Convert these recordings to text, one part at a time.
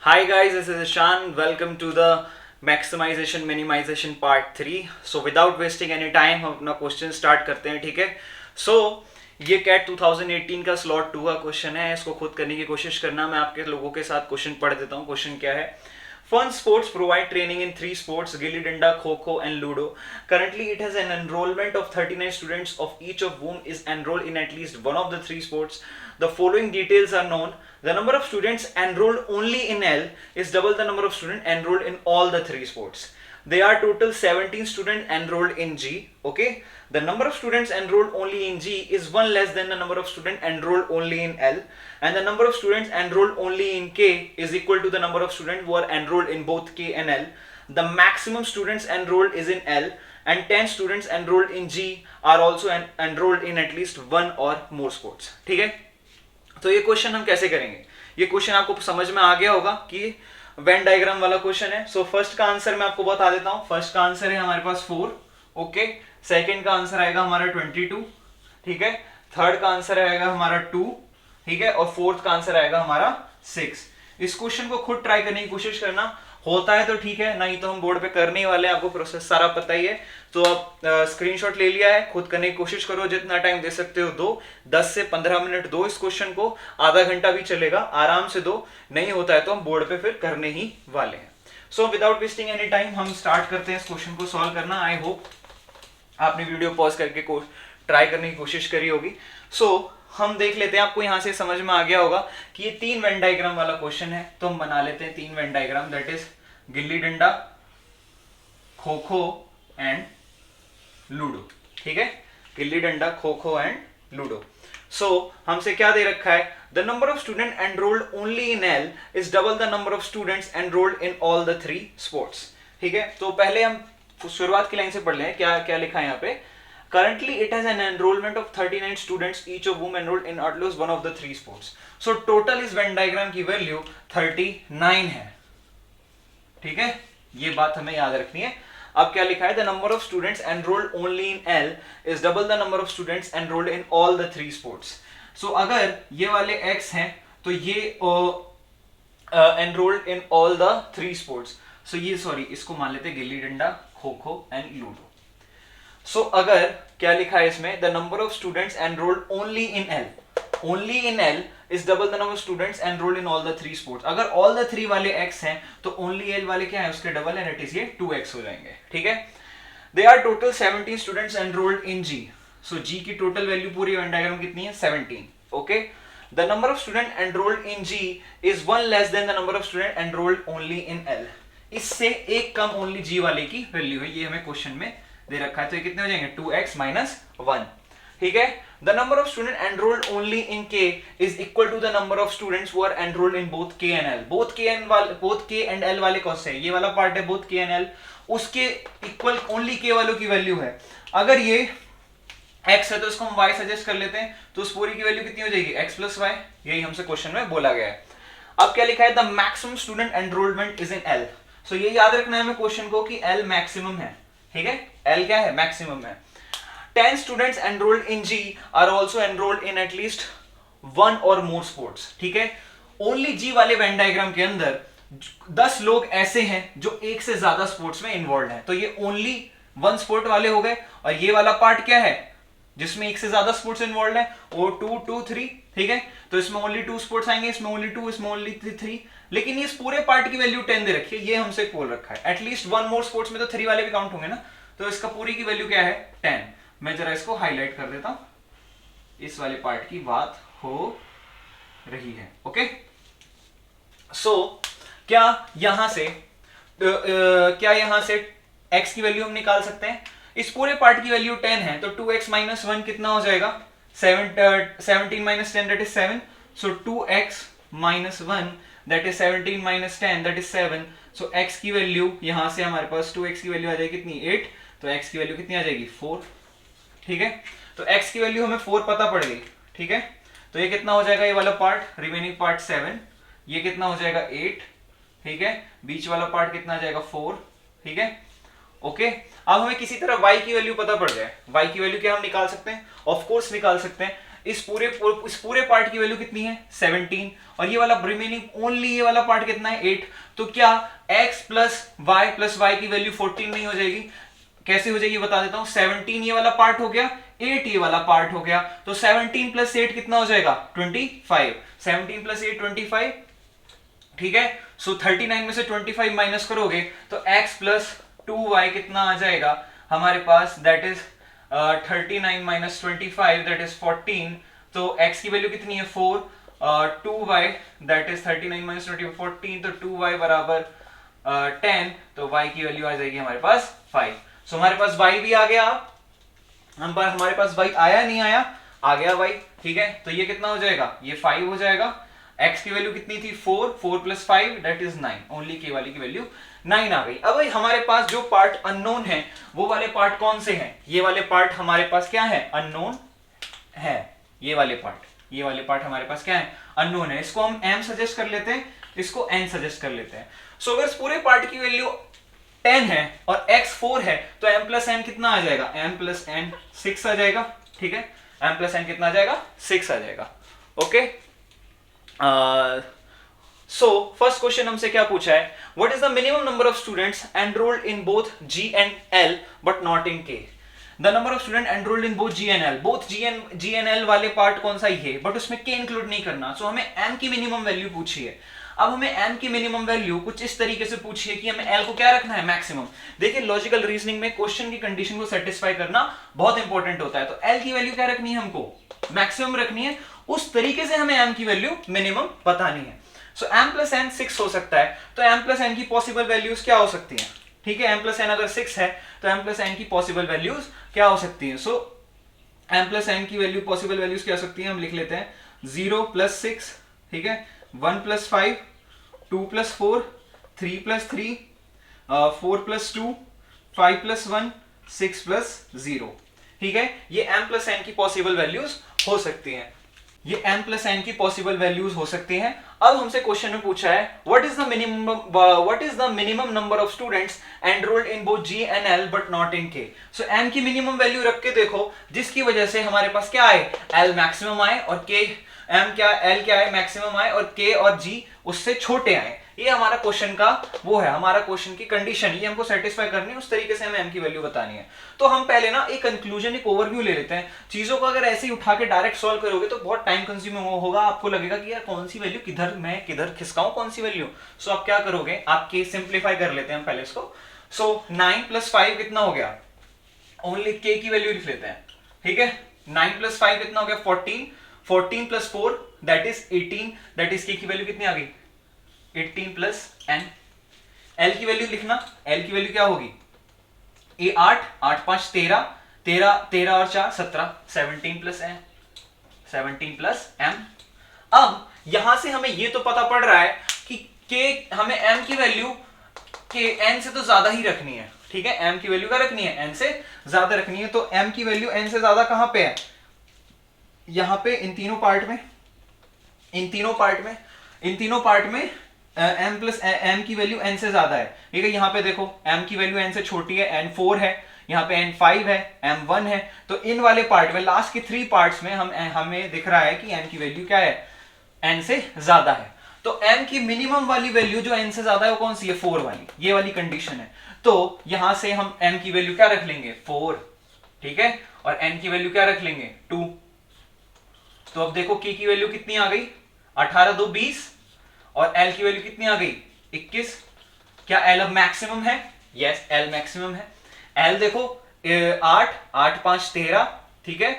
Hi guys, this is Ishan. Welcome to the maximization minimization part 3. So without wasting any time हम अपना question start करते हैं. ठीक है. So ये कैट 2018 का स्लॉट 2 का क्वेश्चन है. इसको खुद करने की कोशिश करना. मैं आपके लोगों के साथ क्वेश्चन पढ़ देता हूँ. क्वेश्चन क्या है? Fun Sports provide training in 3 sports: Gilli Danda, Kho-Kho and Ludo. Currently, it has an enrollment of 39 students, of each of whom is enrolled in at least one of the 3 sports. The following details are known. The number of students enrolled only in L is double the number of students enrolled in all the 3 sports. There are total 17 students enrolled in G. Okay. The number of students enrolled only in G is 1 less than the number of students enrolled only in L, and the number of students enrolled only in K is equal to the number of students who are enrolled in both K and L. The maximum students enrolled is in L, and 10 students enrolled in G are also enrolled in at least one or more sports. ठीक है. तो ये question हम कैसे करेंगे? ये question आपको समझ में आ गया होगा कि वेन डायग्राम वाला क्वेश्चन है. सो फर्स्ट का आंसर मैं आपको बता देता हूं. फर्स्ट का आंसर है हमारे पास 4. ओके. सेकंड का आंसर आएगा हमारा 22. ठीक है. थर्ड का आंसर आएगा हमारा 2. ठीक है. और फोर्थ का आंसर आएगा हमारा 6. इस क्वेश्चन को खुद ट्राई करने की कोशिश करना. होता है तो ठीक है, नहीं तो हम बोर्ड पे करने वाले हैं. आपको प्रोसेस सारा पता ही है. तो आप स्क्रीनशॉट ले लिया है, खुद करने की कोशिश करो. जितना टाइम दे सकते हो दो. 10 से 15 मिनट दो इस क्वेश्चन को. आधा घंटा भी चलेगा, आराम से दो. नहीं होता है तो हम बोर्ड पे फिर करने ही वाले हैं. So without wasting any time हम स्टार्ट करते हैं इस क्वेश्चन को सॉल्व करना. आई होप आपने वीडियो पॉज करके ट्राई करने की कोशिश करी होगी. सो हम देख लेते हैं. आपको यहां से समझ में आ गया होगा कि ये 3 वेन डायग्राम वाला क्वेश्चन है. तो हम बना लेते हैं 3 Venn diagram. That is gilli danda, kho kho and ludo. ठीक है. Gilli danda, kho kho and ludo. सो हमसे क्या दे रखा है? The number of student enrolled only in L is double the number of students enrolled in all the 3 sports. ठीक है. तो पहले हम शुरुआत की लाइन से पढ़ लें. क्या क्या लिखा है यहाँ पे? Currently, it has an enrollment of 39 students, each of whom enrolled in at least one of the 3 sports. So total इस Venn diagram की वैल्यू 39 है. ठीक है. ये बात हमें याद रखनी है. अब क्या लिखा है? The number of students enrolled only in L is double the number of students enrolled in all the 3 sports. So अगर ये वाले X हैं तो ये enrolled in all the 3 sports. So ये इसको मान लेते हैं गिल्ली डंडा, खो खो एंड लूडो. सो अगर क्या लिखा है इसमें? The number of students enrolled only in L. Only in L is double the number of students enrolled in all the 3 sports. अगर ऑल द 3 वाले x हैं तो ओनली एल वाले क्या है? उसके डबल है. इट इज ये 2x हो जाएंगे. ठीक है. They are total 17 students enrolled in G. So G की टोटल वैल्यू पूरी वेन डायग्राम कितनी है? 17. Okay. The number of student enrolled in G is 1 less than the number of student enrolled only in L. इससे एक come only जी वाले की value है. ये हमें क्वेश्चन में दे रखा है. तो ये कितने हो जाएंगे? 2x minus 1. ठीक है. The number of student enrolled only in k is equal to the number of students who are enrolled in both k and l. Both k and l वाले कौन से है? ये वाला पार्ट है बोथ k एंड l. उसके equal only k वालों की वैल्यू है. अगर ये x है तो इसको हम y सजेस्ट कर लेते हैं. तो उस पूरी की वैल्यू कितनी हो जाएगी? x plus y. यही हमसे क्वेश्चन में बोला गया है. अब क्या लिखा है? The maximum student enrolment is in l. सो ये याद रखना है हमें क्वेश्चन को कि l मैक्सिमम है. ठीक है. L क्या है? मैक्सिमम है. 10 students enrolled in G are also enrolled in at least one or more sports. ठीक है. Only G वाले वेन डायग्राम के अंदर 10 लोग ऐसे हैं जो एक से ज्यादा स्पोर्ट्स में इन्वॉल्व हैं. तो ये ओनली 1 स्पोर्ट वाले हो गए. और ये वाला पार्ट क्या है जिसमें एक से ज्यादा स्पोर्ट्स इन्वॉल्व है? वो 2 2 3. ठीक है. तो इसमें ओनली 2 स्पोर्ट्स आएंगे, इसमें ओनली 2, इसमें ओनली 3. लेकिन इस पूरे पार्ट की वैल्यू 10 दे रखी है. ये हमसे बोल रखा है एटलीस्ट 1 मोर स्पोर्ट्स में. तो 3 वाले भी काउंट होंगे ना. तो इसका पूरी की वैल्यू क्या है? 10. मैं जरा इसको हाईलाइट कर देता हूं. इस वाले पार्ट की बात हो रही है. ओके. सो क्या यहां से x की वैल्यू हम निकाल सकते हैं? इस पूरे पार्ट की वैल्यू 10 है. तो 2x माइनस 1 कितना हो जाएगा? 17 minus 10 that is 7. So 2x minus 1 that is 17 minus 10 that is 7. So x की वैल्यू यहां से हमारे पास 2x की वैल्यू आ जाएगी कितनी? 8. तो x की वैल्यू कितनी आ जाएगी? 4. ठीक है. तो x की वैल्यू हमें 4 पता पड़ गई. ठीक है. तो ये कितना हो जाएगा? ये वाला पार्ट, रिमेनिंग पार्ट 7. ये कितना हो जाएगा? 8. ठीक है. बीच वाला पार्ट कितना आ जाएगा? 4. ठीक है. ओके. अब हमें किसी तरह y की वैल्यू पता पड़ जाए. y की वैल्यू क्या हम निकाल सकते हैं? ऑफ कोर्स निकाल सकते हैं. इस पूरे पार्ट की वैल्यू कितनी है 17, और ये वाला रिमेनिंग ओनली ये वाला पार्ट कितना है 8। तो क्या x प्लस वाई की वैल्यू 14 नहीं हो जाएगी? कैसे हो जाएगी बता देता हूं। 17 ये वाला पार्ट हो गया, 8 ये वाला पार्ट हो गया, तो 17 प्लस 8 कितना हो जाएगा 25। 17 प्लस 8 25, ठीक है। सो 39 में से 25 माइनस करोगे तो x प्लस 2y कितना आ जाएगा हमारे पास, that is 39 minus 25 that is 14। तो x की वैल्यू कितनी है 4, 2y दैट इज 39 माइनस 14, तो 2y बराबर 10, तो y की वैल्यू आ जाएगी हमारे पास 5। सो हमारे पास y भी आ गया, हमारे पास y आया नहीं आया, आ गया y, ठीक है। तो ये कितना हो जाएगा, ये 5 हो जाएगा। x की वैल्यू कितनी थी 4 plus 5 that is 9, only k वाली की वैल्यू 9 आ गई। अब हमारे पास जो पार्ट अननोन है वो वाले पार्ट कौन से हैं? ये वाले पार्ट हमारे पास क्या है अननोन है, ये वाले पार्ट हमारे पास क्या है अननोन है। इसको हम m सजेस्ट कर लेते हैं, इसको n सजेस्ट कर लेते हैं। सो अगर इस पूरे पार्ट की वैल्यू 10 है और x 4 है तो m प्लस n कितना आ जाएगा, m प्लस n 6 आ जाएगा, ठीक है। m प्लस n कितना आ जाएगा 6 आ जाएगा, ओके। सो फर्स्ट क्वेश्चन हमसे क्या पूछा है, what is the minimum number of students enrolled in both G and L but not in K। The number of student enrolled in both G and L, both G and L वाले part कौन सा ही है but उसमें K include नहीं करना। सो हमें M की minimum value पूछी है। अब हमें M की मिनिमम वैल्यू कुछ इस तरीके से पूछी है कि हमें L को क्या रखना है मैक्सिमम। देखिए लॉजिकल रीजनिंग में क्वेश्चन की कंडीशन को सेटिस्फाई करना बहुत इंपॉर्टेंट होता है। तो L की वैल्यू क्या रखनी है, हमको मैक्सिमम रखनी है, उस तरीके से हमें M की वैल्यू मिनिमम बतानी है। सो m प्लस n 6 हो सकता है, तो m प्लस n की पॉसिबल वैल्यूज क्या हो सकती हैं, ठीक है। m प्लस n अगर 6 है तो m प्लस n की पॉसिबल वैल्यूज क्या हो सकती हैं। सो m प्लस n की वैल्यू पॉसिबल वैल्यूज क्या हो सकती हैं, हम लिख लेते हैं 0 प्लस 6, ठीक है, 1 plus 5, 2 plus 4, 3 plus 3, 4 plus 2, 5 plus 1, 6 plus 0, ठीक है। ये m प्लस n की पॉसिबल वैल्यूज हो सकती हैं, ये m प्लस n की पॉसिबल वैल्यूज हो सकती हैं। अब हमसे क्वेश्चन में पूछा है what is the minimum number of students enrolled in both G and L but not in K। So m की मिनिमम वैल्यू रख के देखो जिसकी वजह से हमारे पास क्या आए L मैक्सिमम आए और K L क्या है मैक्सिमम आए और K और G उससे छोटे आए। ये हमारा क्वेश्चन का वो है, हमारा क्वेश्चन की कंडीशन, ये हमको सेटिस्फाई करनी है, उस तरीके से हमें m की वैल्यू बतानी है। तो हम पहले ना एक कंक्लूजन, एक ओवरव्यू ले लेते हैं। चीजों को अगर ऐसे ही उठा के डायरेक्ट सॉल्व करोगे तो बहुत टाइम कंज्यूमिंग होगा, आपको लगेगा कि यार कौन सी वैल्यू किधर खिसकाऊं, कौन सी वैल्यू। सो आप क्या करोगे, आपके सिंप्लीफाई कर लेते हैं हम पहले इसको। सो 9 प्लस 5 कितना हो गया, ओनली k की वैल्यू लिख लेते हैं, ठीक है। 9 प्लस 5 कितना हो गया 14, 14 plus 4 that is 18, that is k की वैल्यू कितनी आ गई 18 प्लस n। L की वैल्यू लिखना, L की वैल्यू क्या होगी, ए 8, 8 5 13, 13 और 4 17, 17 प्लस n, 17 प्लस m। अब यहां से हमें ये तो पता पड़ रहा है कि k हमें m की वैल्यू के n से तो ज्यादा ही रखनी है, ठीक है। m की वैल्यू क्या रखनी है, n से ज्यादा रखनी है। तो m की वैल्यू n से ज्यादा कहां पे है, यहां पे इन तीनों पार्ट में m प्लस m की वैल्यू n से ज्यादा है, ठीक है। यहाँ पे देखो m की वैल्यू n से छोटी है, n 4 है, यहाँ पे n 5 है, m 1 है। तो इन वाले पार्ट में लास्ट के 3 पार्ट्स में हमें दिख रहा है कि m की वैल्यू क्या है, n से ज्यादा है। तो m की मिनिमम वाली वैल्यू जो n से ज्यादा है वो कौन सी है, 4 वाली, ये वाली कंडीशन है। तो यहां से हम m की वैल्यू क्या रख लेंगे 4, ठीक है, और n की वैल्यू क्या रख लेंगे 2। तो अब देखो k की वैल्यू कितनी आ गई 18 2 20 और L की वैल्यू कितनी आ गई 21। क्या L अब मैक्सिमम है, यस L मैक्सिमम है। L देखो 8 8 5 13, ठीक है,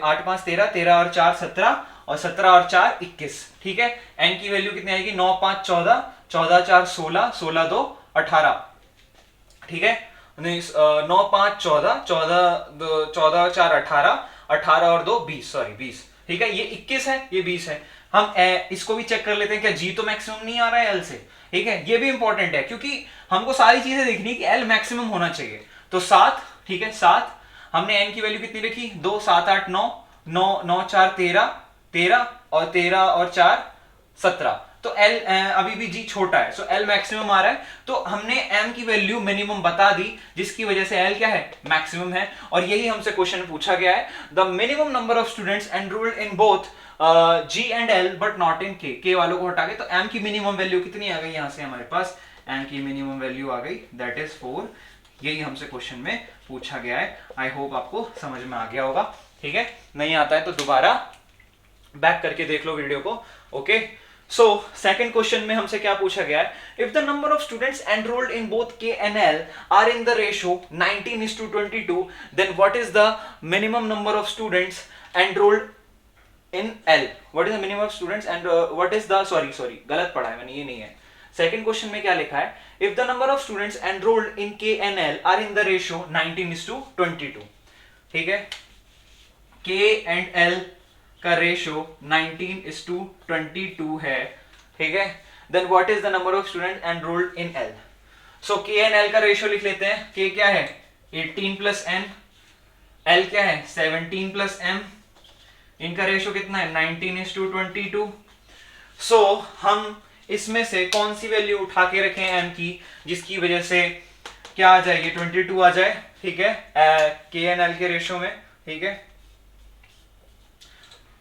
8 5 13, 13 और 4 17 और 17 और 4 21, ठीक है। N की वैल्यू कितनी आएगी 9 5 14, 14 4 16, 16 2 18, ठीक है। 9 5 14, 14 4 18, 18 और 2 20, सॉरी 20, ठीक है। ये 21 है, ये 20 है। हम इसको भी चेक कर लेते हैं, क्या G तो मैक्सिमम नहीं आ रहा है L से, ठीक है। ये भी इंपॉर्टेंट है क्योंकि हमको सारी चीजें देखनी कि L मैक्सिमम होना चाहिए। तो 7, ठीक है, 7 हमने n की वैल्यू कितनी रखी 2 7 8 9, 9 9 4 13, 13 और 13 और 4 17। तो L अभी भी G छोटा है, सो L मैक्सिमम आ रहा है, तो हमने M की वैल्यू मिनिमम बता दी, जिसकी वजह से L क्या है, मैक्सिमम है। और यही हमसे क्वेश्चन पूछा गया है, the minimum number of students enrolled in both G and L but not in K वालों को हटा के, तो M की मिनिमम वैल्यू कितनी आ गई, यहां से हमारे पास M की मिनिमम वैल्यू आ गई, दैट इज 4। यही हमसे क्वेश्चन में पूछा गया है। आई होप आपको समझ में आ गया होगा, ठीक है। नहीं आता है तो दोबारा बैक करके देख लो वीडियो को, ओके। सो सेकंड क्वेश्चन में हमसे क्या पूछा गया है, if the number of students enrolled in both K and L are in the ratio 19:22, then what is the minimum number of students enrolled in L? What is the minimum of students and what is the, sorry गलत पढ़ा है मैंने, ये नहीं है। Second question में क्या लिखा है, if the number of students enrolled in K and L are in the ratio 19:22, ठीक है। K एंड L का रेशियो 19:22 है, ठीक है। Then what is the number of student enrolled in L? So K and L का ratio लिख लेते हैं। K क्या है 18 प्लस M, L क्या है 17 प्लस M, इनका रेशियो कितना है 19:22। सो हम इसमें से कौन सी वैल्यू उठा के रखें M की, जिसकी वजह से क्या आ जाएगी 22 आ जाए, ठीक है, K एंड L के रेशियो में, ठीक है।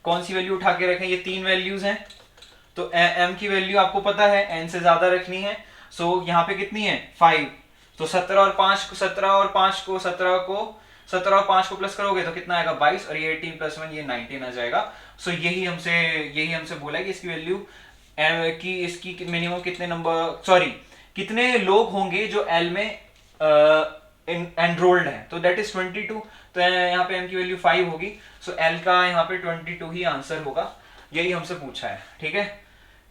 कौन सी वैल्यू उठा के रखें, ये तीन वैल्यूज हैं, तो M की वैल्यू आपको पता है N से ज्यादा रखनी है। सो यहाँ पे कितनी है 5, तो 17 और 5 को प्लस करोगे तो कितना आएगा 22, और ये 18 प्लस 1 ये 19 आ जाएगा। सो यही हमसे बोला है कि इसकी वैल्यू कि इसकी मिनिमम कितने नंबर, सॉरी कितने लोग होंगे जो L में एनरोल्ड है, तो दैट इज 22। तो यहाँ पे M की वैल्यू 5 होगी, सो L का यहाँ पे 22 ही आंसर होगा। यही हमसे पूछा है, ठीक है।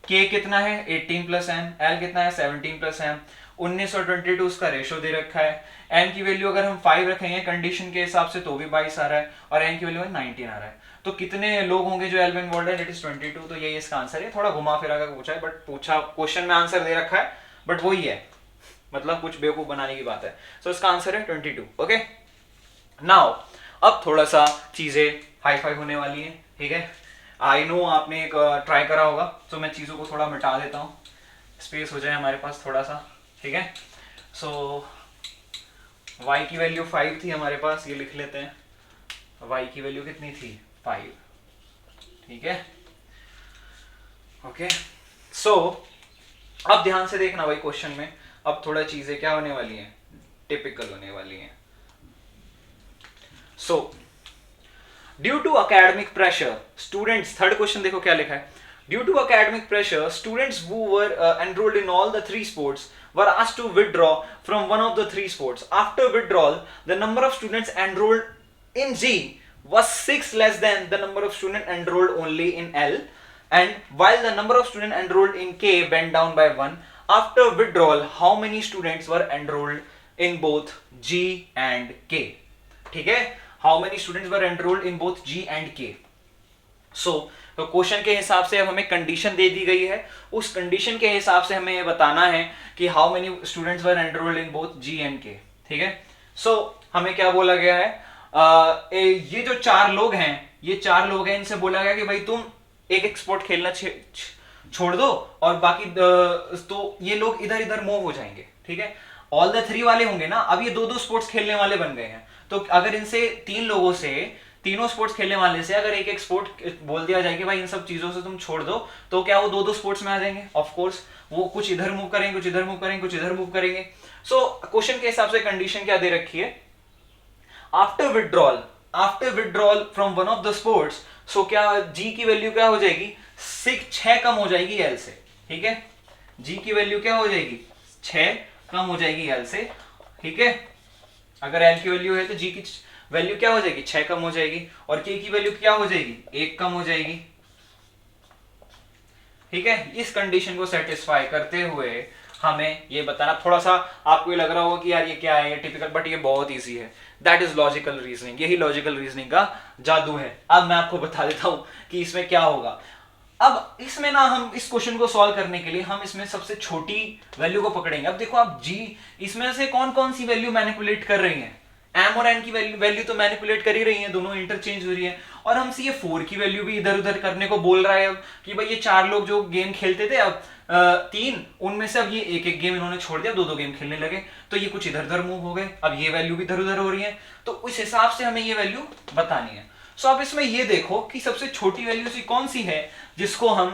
K कितना है 18 प्लस M, L कितना है 17 प्लस M, 19 और 22 उसका रेशियो दे रखा है। M की वैल्यू अगर हम 5 रखेंगे कंडीशन के हिसाब से तो भी 22 आ रहा है, और N की वैल्यू 19 आ रहा है। तो कितने लोग होंगे जो L में इन्वॉल्व है, दैट इज 22। तो यही इसका आंसर है। थोड़ा घुमा फिरा कर पूछा है, बट पूछा क्वेश्चन में आंसर दे रखा है, बट वही है, मतलब कुछ बेवकूफ बनाने की बात है। सो इसका आंसर है 22, ओके। नाउ अब थोड़ा सा चीजें हाई फाई होने वाली है, ठीक है। आई नो आपने एक ट्राई करा होगा, तो मैं चीजों को थोड़ा मिटा देता हूँ, स्पेस हो जाए हमारे पास थोड़ा सा, ठीक है। सो y की वैल्यू 5 थी हमारे पास, ये लिख लेते हैं। y की वैल्यू कितनी थी 5, ठीक है, ओके। सो अब ध्यान से देखना भाई क्वेश्चन में, अब थोड़ा चीजें क्या होने वाली हैं, टिपिकल होने वाली हैं। So due to academic pressure students, third question देखो क्या लिखा है, due to academic pressure students who were enrolled in all the three sports were asked to withdraw from one of the three sports. After withdrawal, the number of students enrolled in G was 6 less than the number of students enrolled only in L, and while the number of students enrolled in K went down by 1. After withdrawal, how many students were enrolled in both G and K? ठीक है, how many students were enrolled in both G and K? So तो question के हिसाब से अब हमें condition दे दी गई है, उस कंडीशन के हिसाब से हमें ये बताना है कि how many students were enrolled in both G and K, ठीक है। सो हमें क्या बोला गया है, ये जो चार लोग हैं, इनसे बोला गया कि भाई तुम एक स्पोर्ट खेलना छोड़ दो, और बाकी तो ये लोग इधर इधर मूव हो जाएंगे, ठीक है। ऑल द थ्री वाले होंगे ना, अब ये दो स्पोर्ट्स खेलने वाले बन गए हैं, तो अगर इनसे तीनों स्पोर्ट्स खेलने वाले से अगर एक स्पोर्ट बोल दिया जाए कि भाई इन सब चीजों से तुम छोड़ दो, तो क्या वो दो स्पोर्ट्स में आ जाएंगे? ऑफ कोर्स वो कुछ इधर मूव करेंगे, कुछ इधर मूव करेंगे, कुछ इधर मूव करेंगे। सो क्वेश्चन के हिसाब से कंडीशन क्या दे रखी है, after withdrawal from one of the sports, so क्या G की वैल्यू क्या हो जाएगी 6 कम हो जाएगी L से, ठीक है। G की वैल्यू क्या हो जाएगी 6 कम हो जाएगी L से, ठीक है। अगर L की वैल्यू है तो G की वैल्यू क्या हो जाएगी 6 कम हो जाएगी, और K की वैल्यू क्या हो जाएगी 1 कम हो जाएगी, ठीक है। इस कंडीशन को सेटिस्फाई करते हुए हमें ये बताना, थोड़ा सा आपको ये लग रहा होगा कि यार ये क्या है, ये टिपिकल, बट ये बहुत इजी है। दैट इज लॉजिकल रीजनिंग, यही लॉजिकल रीजनिंग का जादू है। अब मैं आपको बता देता हूं कि इसमें क्या होगा। अब इसमें ना हम इस क्वेश्चन को सॉल्व करने के लिए हम इसमें सबसे छोटी वैल्यू को पकड़ेंगे। अब देखो आप G, इसमें से कौन कौन सी वैल्यू मैनिपुलेट कर रही है, M और N की वैल्यू तो मैनिपुलेट कर ही रही है, दोनों इंटरचेंज हो रही है, और हमसे ये 4 की वैल्यू भी इधर उधर करने को बोल रहा है अब कि भाई ये 4 लोग जो गेम खेलते थे अब 3 उनमें से अब ये एक एक गेम इन्होंने छोड़ दिया, 2-2 गेम खेलने लगे, तो ये कुछ इधर उधर मूव हो गए, अब ये वैल्यू भी इधर उधर हो रही है, तो उस हिसाब से हमें ये वैल्यू बतानी है। सो अब इसमें ये देखो कि सबसे छोटी वैल्यू सी कौन सी है जिसको हम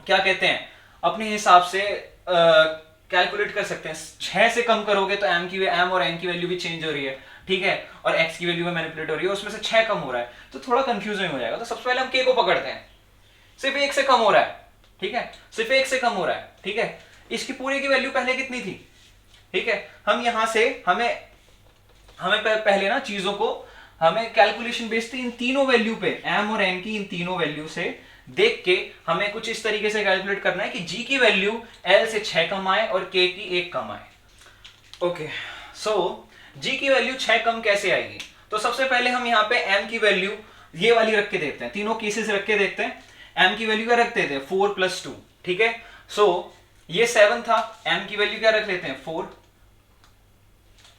क्या कहते हैं अपने हिसाब से कैलकुलेट कर सकते हैं। 6 से कम करोगे तो एम और एन की वैल्यू भी चेंज हो रही है, ठीक है, और एक्स की वैल्यू में मैनिपुलेट हो रही है, उसमें से 6 कम हो रहा है, तो थोड़ा कंफ्यूजिंग हो जाएगा। तो सबसे पहले हम के को पकड़ते हैं, सिर्फ 1 से कम हो रहा है, ठीक है, सिर्फ 1 से कम हो रहा है, ठीक है, इसकी पूरे की वैल्यू पहले कितनी थी, ठीक है, हम यहां से हमें पहले ना चीजों को हमें कैलकुलेशन बेस्ड इन तीनों वैल्यू पे, एम और एन की इन तीनों वैल्यू से देख के हमें कुछ इस तरीके से कैलकुलेट करना है कि जी की वैल्यू एल से 6 कम आए और के की 1 कम आए। ओके, सो जी की वैल्यू 6 कम कैसे आएगी? तो सबसे पहले हम यहाँ पे एम की वैल्यू ये वाली रख के देखते हैं, तीनों केसेस रख के देखते हैं। एम की वैल्यू क्या रखते थे? 4 + 2, ठीक है, सो ये 7 था, एम की वैल्यू क्या रख लेते हैं? 4।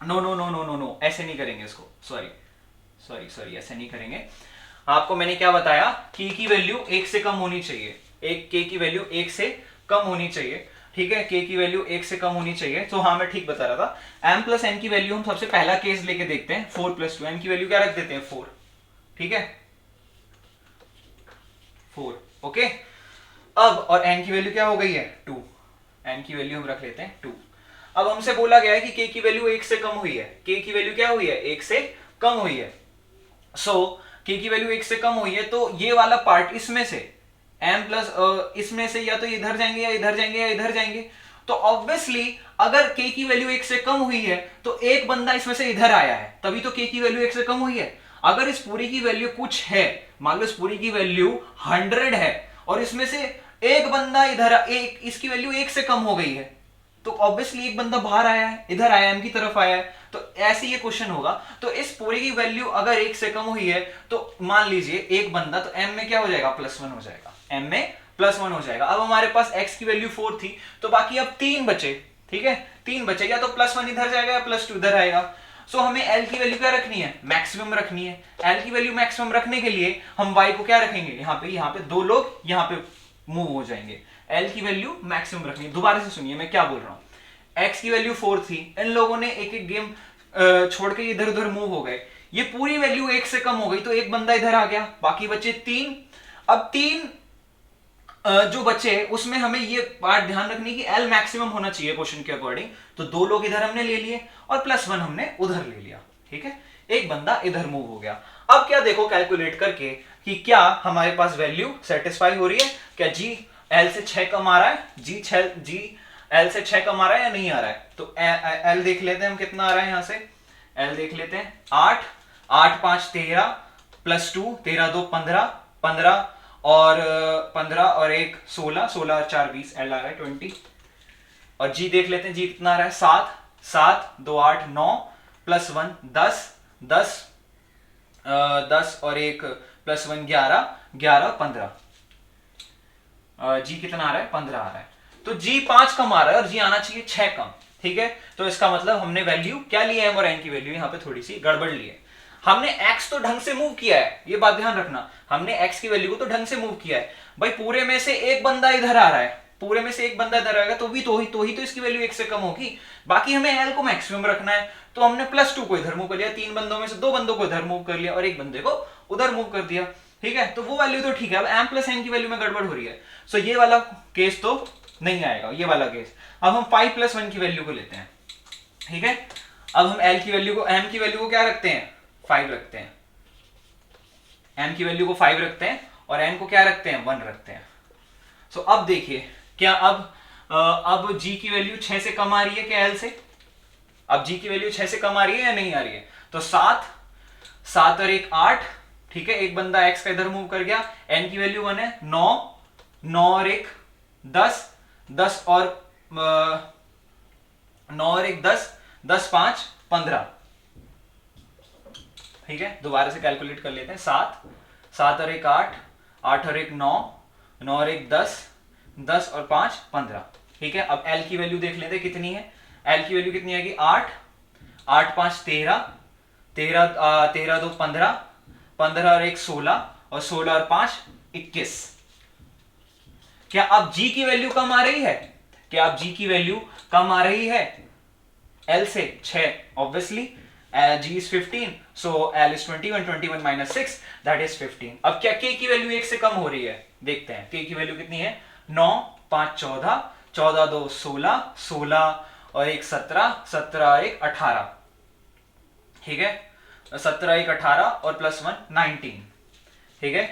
नो, ऐसे नहीं करेंगे इसको, सॉरी, ऐसे नहीं करेंगे। आपको मैंने क्या बताया कि की वैल्यू 1 से कम होनी चाहिए, के की वैल्यू 1 से कम होनी चाहिए, ठीक है, के की वैल्यू 1 से कम होनी चाहिए। तो हाँ, मैं ठीक बता रहा था। एम प्लस एन की वैल्यू हम सबसे पहला केस लेके देखते हैं, 4 + 2। एम की वैल्यू क्या रख देते हैं? 4, ठीक है, 4, ओके। अब और एन की वैल्यू क्या हो गई है? 2। एन की वैल्यू हम रख लेते हैं 2। अब हमसे बोला गया है कि के की वैल्यू 1 से कम हुई है, के की वैल्यू क्या हुई है? 1 से कम हुई है। सो के की वैल्यू 1 से कम हुई है, तो ये वाला पार्ट इसमें से m प्लस इसमें से या तो इधर जाएंगे या इधर जाएंगे या इधर जाएंगे। तो ऑब्वियसली अगर k की वैल्यू 1 से कम हुई है तो एक बंदा इसमें से इधर आया है, तभी तो k की वैल्यू 1 से कम हुई है। अगर इस पूरी की वैल्यू कुछ है, मान लो इस पूरी की वैल्यू 100 है और इसमें से एक बंदा इधर, एक इसकी वैल्यू 1 से कम हो गई है, तो ऑब्वियसली एक बंदा बाहर आया है, इधर आया, एम की तरफ आया है, तो ऐसे ये क्वेश्चन होगा। तो इस पूरी की वैल्यू अगर 1 से कम हुई है तो मान लीजिए एक बंदा, तो m में क्या हो जाएगा? +1 हो जाएगा, m में +1 हो जाएगा। अब हमारे पास x की वैल्यू 4 थी, तो बाकी अब 3 बचे, ठीक है, 3 बचे, या तो +1 इधर जाएगा या +2 इधर आएगा। सो हमें l की वैल्यू क्या रखनी है? मैक्सिमम रखनी है। l की वैल्यू मैक्सिमम रखने के लिए हम y को क्या रखेंगे? यहाँ पे 2 लोग यहाँ पे मूव हो जाएंगे। l की वैल्यू मैक्सिमम रखनी है। दोबारा से सुनिए मैं क्या बोल रहा हूं। x की वैल्यू 4 थी, इन लोगों ने एक एक गेम छोड़ के इधर उधर मूव हो गए, ये पूरी वैल्यू 1 से कम हो गई, तो एक बंदा इधर आ गया, बाकी बचे 3। अब 3 जो बचे उसमें हमें ये बात ध्यान रखनी कि L मैक्सिमम होना चाहिए क्वेश्चन के अकॉर्डिंग। तो 2 लोग इधर हमने ले लिए और +1 हमने उधर ले लिया, ठीक है, एक बंदा इधर मूव हो गया। अब क्या देखो कैलकुलेट करके कि क्या हमारे पास वैल्यू सेटिस्फाई हो रही है, क्या जी L से 6 कम आ रहा है, जी L से 6 कम आ रहा है या नहीं आ रहा है। तो L देख लेते हैं हम कितना आ रहा है, यहां से L देख लेते हैं 8, 8 5 13 +2, 13 2 15, 15 और 15 और 1 16, 16 और 4 20, L आ रहा है 20। और G देख लेते हैं, G कितना आ रहा है 7, 7 2 8 9 +1 10, 10 10 और 1 +1 11, 11 15। G कितना आ रहा है? 15 आ रहा है। तो G 5 कम आ रहा है और G आना चाहिए 6 कम, ठीक है। तो इसका मतलब हमने वैल्यू क्या ली है, m और n की वैल्यू यहाँ पे थोड़ी सी गड़बड़ ली है। हमने x तो ढंग से मूव किया है, ये बात ध्यान रखना, हमने x की वैल्यू को तो ढंग से मूव किया है। भाई पूरे में से एक बंदा इधर आ रहा है, पूरे में से एक बंदा इधर आएगा तो इसकी वैल्यू 1 से कम होगी। बाकी हमें l को मैक्सिमम रखना है, तो हमने +2 को इधर मूव कर लिया, 3 बंदों में से 2 बंदों को इधर मूव कर लिया और एक बंदे को उधर मूव कर दिया, ठीक है। तो वो वैल्यू तो ठीक है। अब m + n की वैल्यू में गड़बड़ हो रही है, सो ये वाला केस तो नहीं आएगा, ये वाला केस। अब हम 5 + 1 की वैल्यू को लेते हैं, ठीक है। अब हम m की वैल्यू को क्या रखते हैं? 5 रखते हैं, m की वैल्यू को 5 रखते हैं और n को क्या रखते हैं? 1 रखते हैं। सो अब देखिए क्या अब g की वैल्यू 6 से कम आ रही है क्या l से? अब g की वैल्यू 6 से कम आ रही है या नहीं आ रही है? तो 7, 7 और 1 8, ठीक है, एक बंदा x का इधर मूव कर गया, n की वैल्यू 1 है, 9, 9 और 1 10, 10 और 9 और 1 10, 10 5 15, ठीक है। दोबारा से कैलकुलेट कर लेते हैं, 7, 7 और 1 8, 8 और 1 9, 9 और 1 10, 10 और 5 15, ठीक है। अब L की वैल्यू देख लेते हैं कितनी है। L की वैल्यू कितनी आएगी? 8, 8 5 13, 13 2 15, 15 और 1 16 और 16 और 5 21। क्या अब g की वैल्यू कम आ रही है? क्या अब g की वैल्यू कम आ रही है? L से 6 obviously, g is 15 so L is 21, 21 minus 6 that is 15। अब क्या k की वैल्यू 1 से कम हो रही है? देखते हैं k की वैल्यू कितनी है। 9 5 14, 14 2 16, 16 और 1 17, 17 और 1 18, ठीक है, 17 1 18 और प्लस 1 19, ठीक है।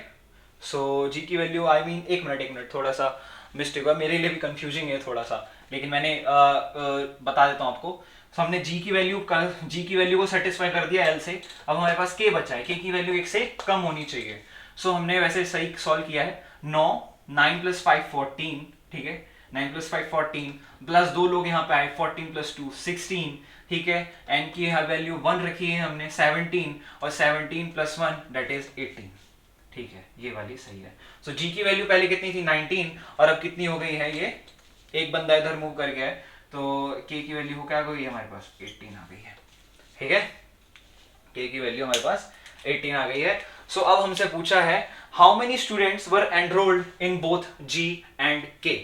सो जी की वैल्यू आई मीन एक मिनट थोड़ा सा मिस्टेक हुआ, मेरे लिए भी कंफ्यूजिंग है थोड़ा सा, लेकिन मैंने बता देता हूँ आपको। तो हमने जी की वैल्यू को सेटिस्फाई कर दिया एल से। अब हमारे पास के बचा है, के की वैल्यू 1 से कम होनी चाहिए। सो हमने वैसे सही सॉल्व किया है। 9 प्लस 5 14, ठीक है, 9 प्लस 5 14 प्लस 2 लोग यहाँ पे आए, 14 प्लस 2 16, ठीक है। एन की वैल्यू 1 रखी है हमने 17 और 17 प्लस 1 दैट इज 18, ठीक है, ये वाली सही है। सो जी की वैल्यू पहले कितनी थी 19 और अब कितनी हो गई है, ये एक बंदा इधर मूव कर गया है, तो के की वैल्यू क्या हो गई है हमारे पास 18 आ गई है, ठीक है, के की वैल्यू हमारे पास 18 आ गई है। सो अब हमसे पूछा है how many students were enrolled in both G and K,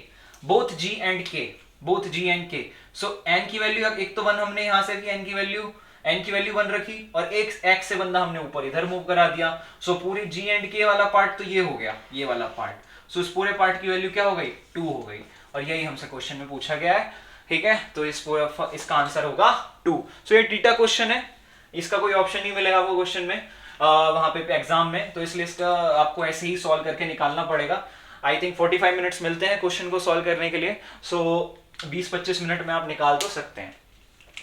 both G and K, both G and K. So N की वैल्यू, अब एक तो 1 हमने यहां से भी एन की वैल्यू 1 रखी और एक एक्स से बंदा हमने ऊपर इधर मूव करा दिया। सो पूरी जी एंड के वाला पार्ट तो ये हो गया, ये वाला पार्ट। सो इस पूरे पार्ट की वैल्यू क्या हो गई 2 हो गई, और यही हमसे क्वेश्चन में पूछा गया है, ठीक है। तो इसका आंसर होगा 2। सो ये टीटा क्वेश्चन है, इसका कोई ऑप्शन नहीं मिलेगा आपको क्वेश्चन में वहां पे एग्जाम में, तो इसलिए इसका आपको ऐसे ही सॉल्व करके निकालना पड़ेगा। आई थिंक 45 मिनट्स मिलते हैं क्वेश्चन को सॉल्व करने के लिए। सो 20-25 मिनट में आप निकाल तो सकते हैं,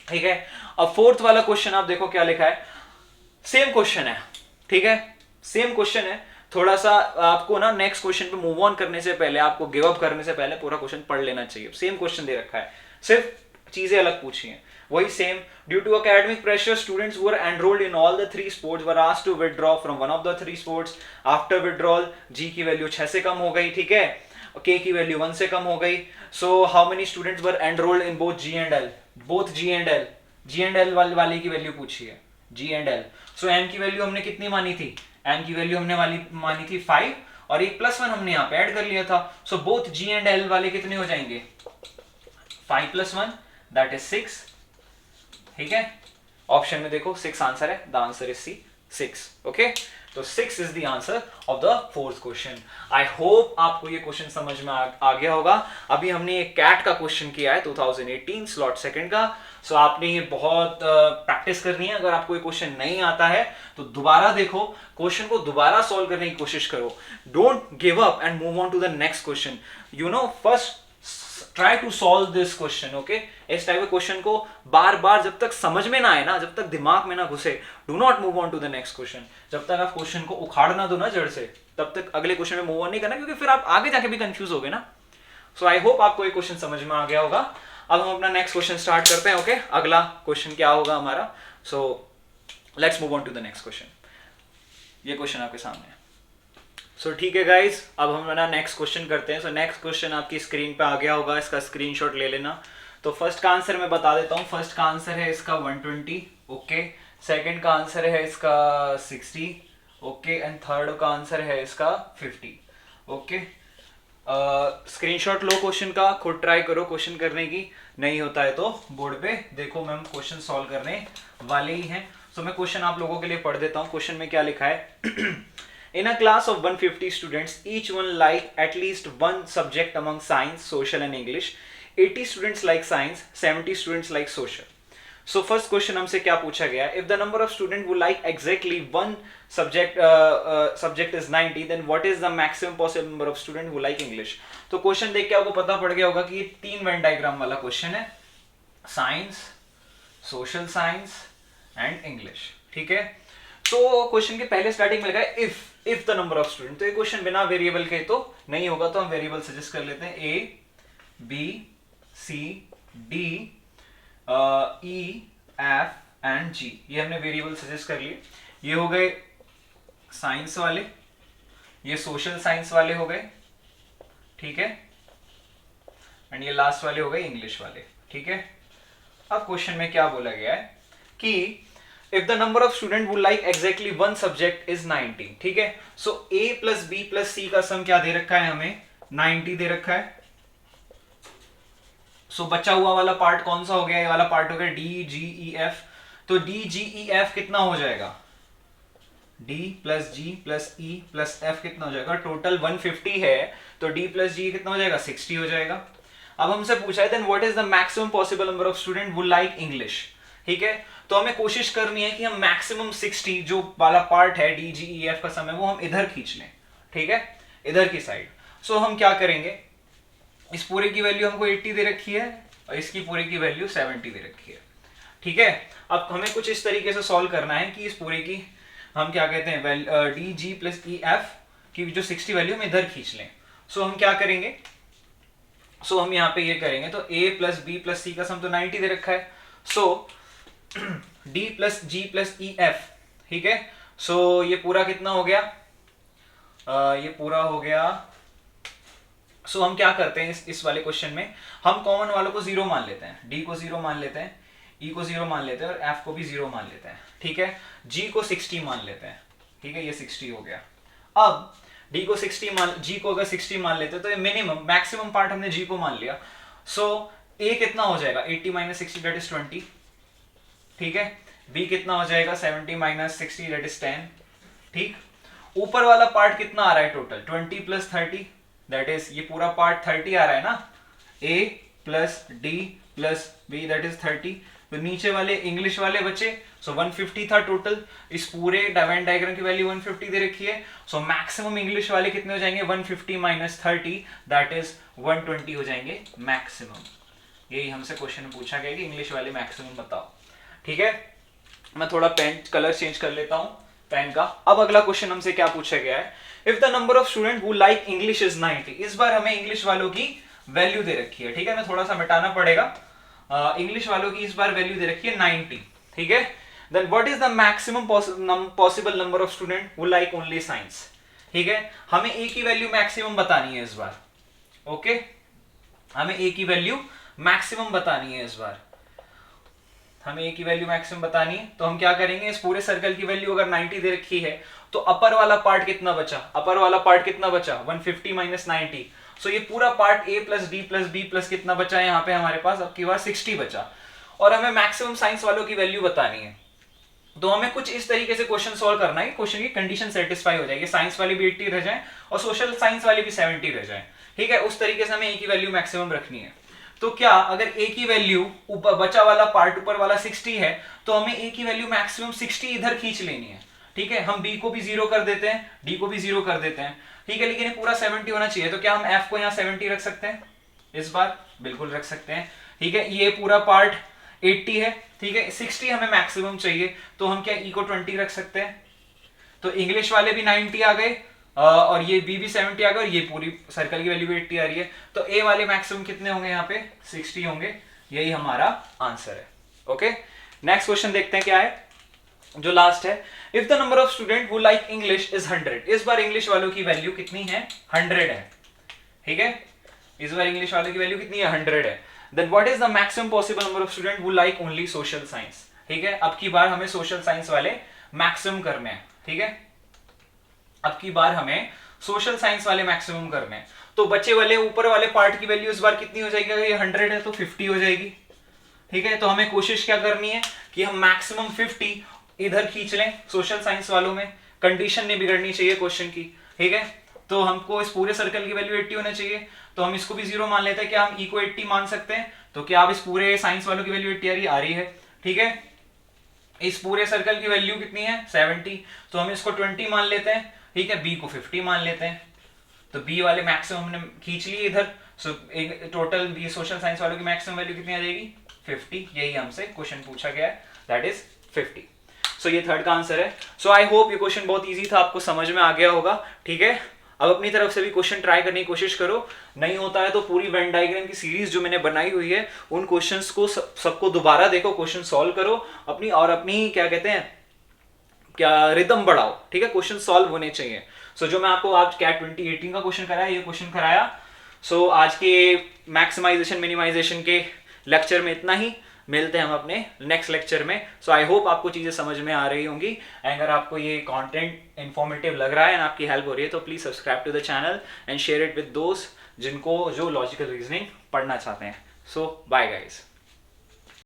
ठीक है। अब फोर्थ वाला क्वेश्चन आप देखो क्या लिखा है, सेम क्वेश्चन है, ठीक है, सेम क्वेश्चन है। थोड़ा सा आपको ना नेक्स्ट क्वेश्चन पे मूव ऑन करने से पहले, आपको गिव अप करने से पहले पूरा क्वेश्चन पढ़ लेना चाहिए। सेम क्वेश्चन दे रखा है, सिर्फ चीजें अलग पूछी हैं, वही same. Due to academic pressure students who were enrolled in all the 3 sports were asked to withdraw from one of the 3 sports। After withdrawal g की वैल्यू 6 से कम हो गई, ठीक है, k की वैल्यू 1 से कम हो गई। So how many students were enrolled in both g and l, both g and l वाले की वैल्यू पूछी है, g and l। So m की वैल्यू हमने कितनी मानी थी, m की वैल्यू हमने मानी थी 5 और एक प्लस 1 हमने यहाँ पे ऐड कर लिया था। So both g and l वाले कितने हो जाएंगे, 5 + 1 दैट इज 6, ठीक है। ऑप्शन में देखो 6 आंसर है, the answer is C 6, okay. तो 6 is the answer of the fourth question. I hope आपको ये क्वेश्चन समझ में आ गया होगा। अभी हमने एक कैट का क्वेश्चन किया है 2018 स्लॉट सेकंड का। सो आपने ये बहुत प्रैक्टिस करनी है। अगर आपको ये क्वेश्चन नहीं आता है तो दोबारा देखो, क्वेश्चन को दोबारा सॉल्व करने की कोशिश करो। Don't give up and move on to the next question, you know, first try to solve this question, okay. इस टाइप के क्वेश्चन को बार बार जब तक समझ में ना आए ना, जब तक दिमाग में ना घुसे, do not move on to the next question. जब तक आप क्वेश्चन को उखाड़ ना दो ना जड़ से, तब तक अगले क्वेश्चन में मूव ऑन नहीं करना, क्योंकि फिर आप आगे जाके भी कंफ्यूज होगे ना। सो आई होप आपको ये क्वेश्चन समझ में आ गया होगा। अब हम अपना नेक्स्ट क्वेश्चन स्टार्ट करते हैं, ओके। अगला क्वेश्चन क्या होगा हमारा, so let's move on to the next question. ये क्वेश्चन आपके सामने है। सो ठीक है गाइज, अब हम ना नेक्स्ट क्वेश्चन करते हैं। सो नेक्स्ट क्वेश्चन आपकी स्क्रीन पे आ गया होगा, इसका स्क्रीनशॉट ले लेना। तो फर्स्ट का आंसर मैं बता देता हूँ। फर्स्ट का आंसर है इसका 120, ओके। सेकंड का आंसर है इसका 60, ओके। एंड थर्ड का आंसर है इसका 50, ओके। स्क्रीनशॉट लो क्वेश्चन का, खुद ट्राई करो क्वेश्चन करने की। नहीं होता है तो बोर्ड पे देखो, मैम क्वेश्चन सॉल्व करने वाले ही हैं। सो मैं क्वेश्चन आप लोगों के लिए पढ़ देता हूँ। क्वेश्चन में क्या लिखा है In a class of 150 students, each one like at least one subject among science, social and English. 80 students like science, 70 students like social. So first question हमसे क्या पूछा गया? If the number of students who like exactly one subject is 90, then what is the maximum possible number of students who like English? तो question देख के आपको पता पड़ गया होगा कि ये 3 वेन डायग्राम वाला क्वेश्चन है, science, social science and English, ठीक है। तो क्वेश्चन के पहले स्टार्टिंग में लिखा है if the number of student. तो ये क्वेश्चन बिना वेरिएबल के तो नहीं होगा, तो हम वेरिएबल सजेस्ट कर लेते हैं A B C D E F and G. ये हमने वेरिएबल सजेस्ट कर लिए। ये हो गए साइंस वाले, ये सोशल साइंस वाले हो गए, ठीक है। एंड ये लास्ट वाले हो गए इंग्लिश वाले, ठीक है। अब क्वेश्चन में क्या बोला गया है कि if the number of student would like exactly one subject is 90, ठीक है। सो a प्लस बी प्लस सी का सम क्या दे रखा है हमें, 90 दे रखा है। सो बचा हुआ वाला पार्ट कौन सा हो गया, ये वाला पार्ट हो गया डी जी ई एफ। तो डी जी ई एफ कितना हो जाएगा, d प्लस जी प्लस ई प्लस एफ कितना हो जाएगा, टोटल 150 है, तो d प्लस जी कितना हो जाएगा, 60 हो जाएगा। अब हमसे पूछा है then what is the maximum possible number of student would like English, ठीक है। तो हमें कोशिश करनी है कि हम मैक्सिमम 60 जो वाला पार्ट है डी जी ई एफ का सम है वो हम इधर खींच लें, ठीक है, इधर की साइड। सो हम क्या करेंगे, इस पूरे की वैल्यू हमको 80 दे रखी है और इसकी पूरे की वैल्यू 70 दे रखी है, ठीक है। अब हमें कुछ इस तरीके से सॉल्व करना है कि इस पूरे की हम क्या कहते हैं D G plus E F की जो 60 वैल्यू हम इधर खींच लें। सो हम क्या करेंगे, सो हम यहाँ पे ये करेंगे, तो a प्लस बी प्लस सी का सम तो 90 दे रखा है। सो d प्लस जी प्लस ई एफ, ठीक है। सो ये पूरा कितना हो गया, ये पूरा हो गया। सो हम क्या करते हैं इस वाले क्वेश्चन में, हम कॉमन वालों को 0 मान लेते हैं, d को 0 मान लेते हैं, e को 0 मान लेते हैं और f को भी 0 मान लेते हैं, ठीक है। g को 60 मान लेते हैं, ठीक है, ये 60 हो गया। अब d को 60 मान, g को अगर 60 मान लेते हैं तो ये मिनिमम मैक्सिमम पार्ट हमने g को मान लिया। सो a कितना हो जाएगा, 80 माइनस 60 दैट इज 20, ठीक है। b कितना हो जाएगा, 70 माइनस 60 दैट इज 10, ठीक। ऊपर वाला पार्ट कितना आ रहा है टोटल, 20 प्लस 30 दैट इज, ये पूरा पार्ट 30 आ रहा है ना, a plus d plus b that is 30। तो नीचे वाले इंग्लिश वाले बचे, सो 150 था टोटल, इस पूरे वेन डायग्राम की वैल्यू 150 दे रखी है। सो मैक्सिमम इंग्लिश वाले कितने हो जाएंगे, 150 माइनस 30 दैट इज 120 हो जाएंगे मैक्सिमम। यही हमसे क्वेश्चन में पूछा गया कि इंग्लिश वाले मैक्सिमम बताओ, ठीक है। मैं थोड़ा पेन कलर चेंज कर लेता हूं पेन का। अब अगला क्वेश्चन हमसे क्या पूछा गया है, if the number of student who like English is 90। इस बार हमें इंग्लिश वालों की वैल्यू दे रखी है, ठीक है। मैं थोड़ा सा मिटाना पड़ेगा, इंग्लिश वालों की इस बार वैल्यू दे रखी है 90, ठीक है। Then what is the maximum possible number of student who like only science, ठीक है। हमें ए की वैल्यू मैक्सिमम बतानी है इस बार, ओके। हमें ए की वैल्यू मैक्सिमम बतानी है इस बार, हमें ए की वैल्यू मैक्सिमम बतानी है। तो हम क्या करेंगे, इस पूरे सर्कल की वैल्यू अगर 90 दे रखी है तो अपर वाला पार्ट कितना बचा, अपर वाला पार्ट कितना बचा, 150 माइनस 90। सो ये पूरा part a plus D plus B plus कितना बचा है यहाँ पे हमारे पास, अब की बार 60 बचा। और हमें मैक्सिमम साइंस वालों की वैल्यू बतानी है। तो हमें कुछ इस तरीके से क्वेश्चन सॉल्व करना है, क्वेश्चन की कंडीशन सेटिस्फाई हो जाएगी, साइंस वाली भी 80 रह जाए और सोशल साइंस वाली भी 70 रह जाए, ठीक है। उस तरीके से हमें ए की वैल्यू मैक्सिमम रखनी है। तो क्या अगर ए की वैल्यू ऊपर बचा वाला पार्ट ऊपर वाला 60 है तो हमें ए की वैल्यू मैक्सिमम 60 इधर खींच लेनी है, ठीक है। हम बी को भी 0 कर देते हैं, डी को भी 0 कर देते हैं, ठीक है। लेकिन ये पूरा 70 होना चाहिए, तो क्या हम एफ को यहाँ 70 रख सकते हैं, इस बार बिल्कुल रख सकते हैं, ठीक है। ये पूरा पार्ट 80 है, ठीक है, 60 हमें मैक्सिमम चाहिए, तो हम क्या ई को 20 रख सकते हैं। तो इंग्लिश वाले भी 90 आ गए और ये बी भी 70 आ गए और ये पूरी सर्कल की वैल्यू भी 80 आ रही है। तो ए वाले मैक्सिमम कितने होंगे, यहाँ पे 60 होंगे, यही हमारा आंसर है, ओके। नेक्स्ट क्वेश्चन देखते हैं क्या है, जो लास्ट है। If the number of student who like English is 100। इस बार इंग्लिश वालों की वैल्यू कितनी है, 100 है, ठीक है। इस बार इंग्लिश वालों की वैल्यू कितनी है, 100 है। Then what is the maximum possible number of student who like only social science, ठीक है। अब की बार हमें सोशल साइंस वाले मैक्सिमम करने हैं, ठीक है। अब की बार हमें सोशल साइंस वाले मैक्सिमम करने हैं। तो बच्चे वाले ऊपर वाले पार्ट की वैल्यू इस बार कितनी हो जाएगी, अगर ये 100 है तो 50 हो जाएगी, ठीक है। तो हमें कोशिश क्या करनी है कि हम मैक्सिमम 50 इधर खींच लें सोशल साइंस वालों में, कंडीशन नहीं बिगड़नी चाहिए क्वेश्चन की, ठीक है। तो हमको इस पूरे सर्कल की वैल्यू 80 होना चाहिए, तो हम इसको भी 0 मान लेते हैं। क्या हम ई को 80 मान सकते हैं, तो क्या आप इस पूरे साइंस वालों की वैल्यू 80 आ रही है, ठीक है। इस पूरे सर्कल की वैल्यू कितनी है, 70, तो हम इसको 20 मान लेते हैं, ठीक है। बी को 50 मान लेते हैं, तो बी वाले मैक्सिमम हमने खींच लिए इधर। So total B social science वालों की मैक्सिमम वैल्यू कितनी आ जाएगी, 50। यही हमसे क्वेश्चन पूछा गया है, दैट इज 50। सो ये थर्ड का आंसर है। सो आई होप ये क्वेश्चन बहुत इजी था, आपको समझ में आ गया होगा, ठीक है। अब अपनी तरफ से भी क्वेश्चन ट्राई करने की कोशिश करो, नहीं होता है तो पूरी वेन डायग्राम की सीरीज जो मैंने बनाई हुई है उन क्वेश्चंस को सबको दोबारा देखो, क्वेश्चन सॉल्व करो अपनी, और अपनी क्या कहते हैं क्या रिदम बढ़ाओ, ठीक है। क्वेश्चन सॉल्व होने चाहिए। सो जो मैं आपको आज कैट 2018 का क्वेश्चन कराया, ये क्वेश्चन कराया। सो आज के मैक्सिमाइजेशन मिनिमाइजेशन के लेक्चर में इतना ही। मिलते हैं हम अपने नेक्स्ट लेक्चर में। सो आई होप आपको चीज़ें समझ में आ रही होंगी। अगर आपको ये कंटेंट इन्फॉर्मेटिव लग रहा है एंड आपकी हेल्प हो रही है तो please subscribe to the channel and share it with दोस्त जिनको जो लॉजिकल रीजनिंग पढ़ना चाहते हैं। So bye guys.